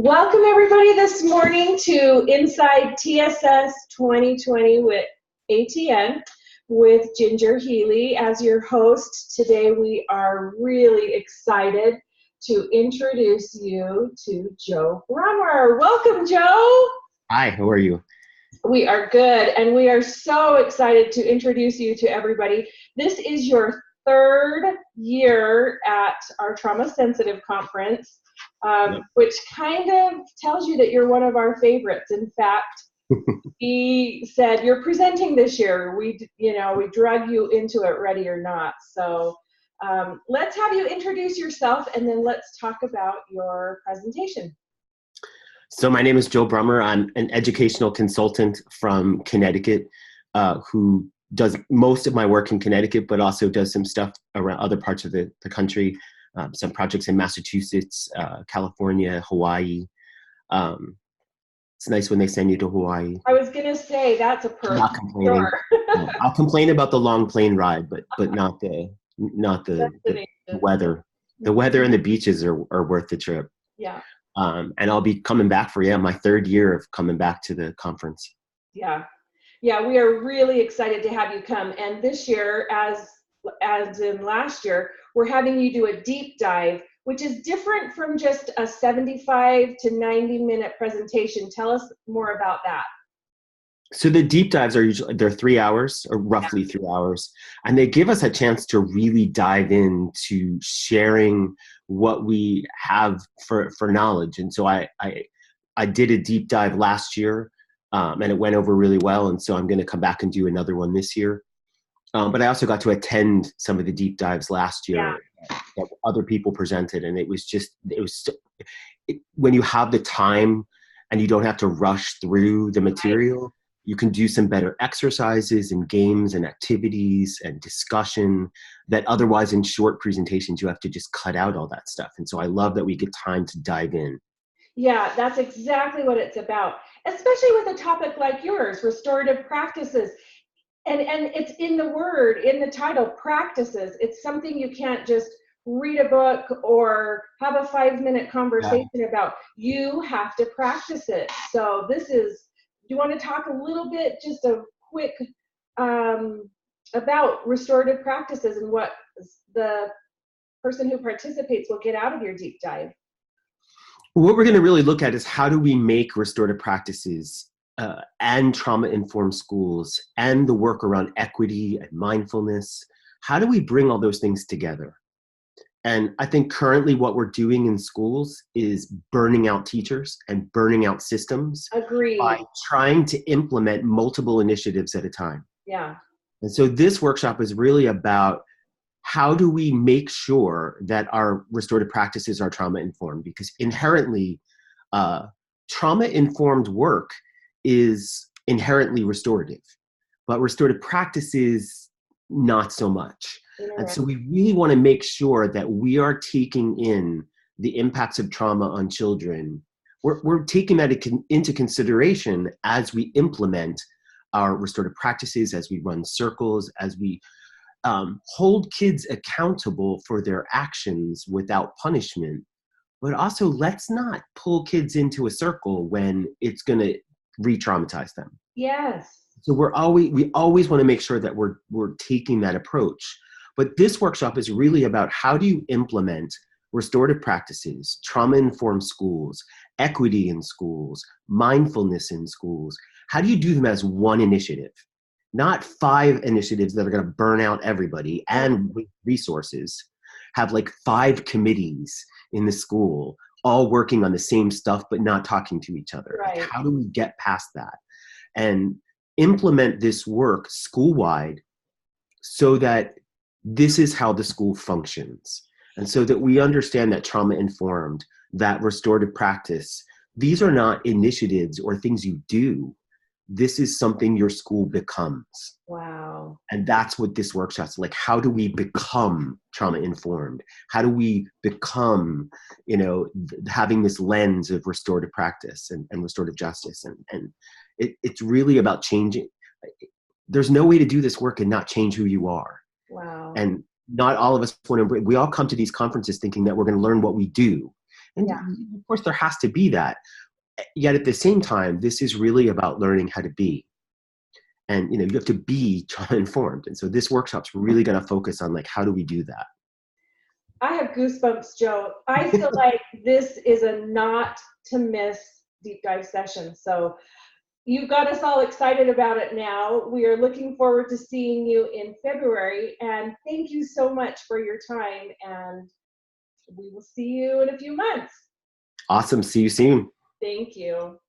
Welcome everybody this morning to Inside TSS 2020 with ATN with Ginger Healy as your host. Today we are really excited to introduce you to Joe Brummer. Welcome, Joe. Hi, how are you? We are good, and we are so excited to introduce you to everybody. This is your third year at our Trauma Sensitive Conference. Which kind of tells you that you're one of our favorites. In fact, he said, you're presenting this year. We drug you into it, ready or not. So let's have you introduce yourself, and then let's talk about your presentation. So my name is Joe Brummer. I'm an educational consultant from Connecticut who does most of my work in Connecticut, but also does some stuff around other parts of the country. Some projects in Massachusetts, California, Hawaii. It's nice when they send you to Hawaii. I was going to say, that's a perk. Not complaining. Sure. No, I'll complain about the long plane ride, but not the weather. The weather and the beaches are worth the trip. Yeah. And I'll be coming back for my third year of coming back to the conference. Yeah. Yeah, we are really excited to have you come. And this year, as in last year, we're having you do a deep dive, which is different from just a 75 to 90-minute presentation. Tell us more about that. So the deep dives they're 3 hours, or roughly 3 hours, and they give us a chance to really dive into sharing what we have for knowledge. And so I did a deep dive last year, and it went over really well. And so I'm going to come back and do another one this year. But I also got to attend some of the deep dives last year that other people presented. And when you have the time and you don't have to rush through the material, you can do some better exercises and games and activities and discussion that otherwise in short presentations, you have to just cut out all that stuff. And so I love that we get time to dive in. Yeah, that's exactly what it's about, especially with a topic like yours, restorative practices. And it's in the word, in the title, practices. It's something you can't just read a book or have a 5-minute conversation about. You have to practice it. So do you want to talk a little bit, just a quick, about restorative practices and what the person who participates will get out of your deep dive? What we're going to really look at is how do we make restorative practices and trauma-informed schools and the work around equity and mindfulness. How do we bring all those things together? And I think currently what we're doing in schools is burning out teachers and burning out systems. Agreed. By trying to implement multiple initiatives at a time. Yeah. And so this workshop is really about how do we make sure that our restorative practices are trauma-informed? Because inherently, trauma-informed work is inherently restorative, but restorative practices, not so much. And so we really want to make sure that we are taking in the impacts of trauma on children. We're taking that into consideration as we implement our restorative practices, as we run circles, as we hold kids accountable for their actions without punishment. But also, let's not pull kids into a circle when it's going to re-traumatize them. Yes. So we always want to make sure that we're taking that approach. But this workshop is really about how do you implement restorative practices, trauma-informed schools, equity in schools, mindfulness in schools. How do you do them as one initiative? Not 5 initiatives that are going to burn out everybody and resources. Have like 5 committees in the school all working on the same stuff but not talking to each other. Right. Like, how do we get past that and implement this work school-wide so that this is how the school functions, and so that we understand that trauma-informed, that restorative practice, these are not initiatives or things you do. This is something your school becomes. Wow. And that's what this workshop's like. How do we become trauma-informed? How do we become, having this lens of restorative practice and restorative justice? And it's really about changing. There's no way to do this work and not change who you are. Wow. And not all of us want to, we all come to these conferences thinking that we're going to learn what we do. And Yeah. of course, there has to be that. Yet at the same time, this is really about learning how to be. And, you have to be trauma informed. And so this workshop's really going to focus on, like, how do we do that? I have goosebumps, Joe. I feel like this is a not to miss deep dive session. So you've got us all excited about it now. We are looking forward to seeing you in February. And thank you so much for your time. And we will see you in a few months. Awesome. See you soon. Thank you.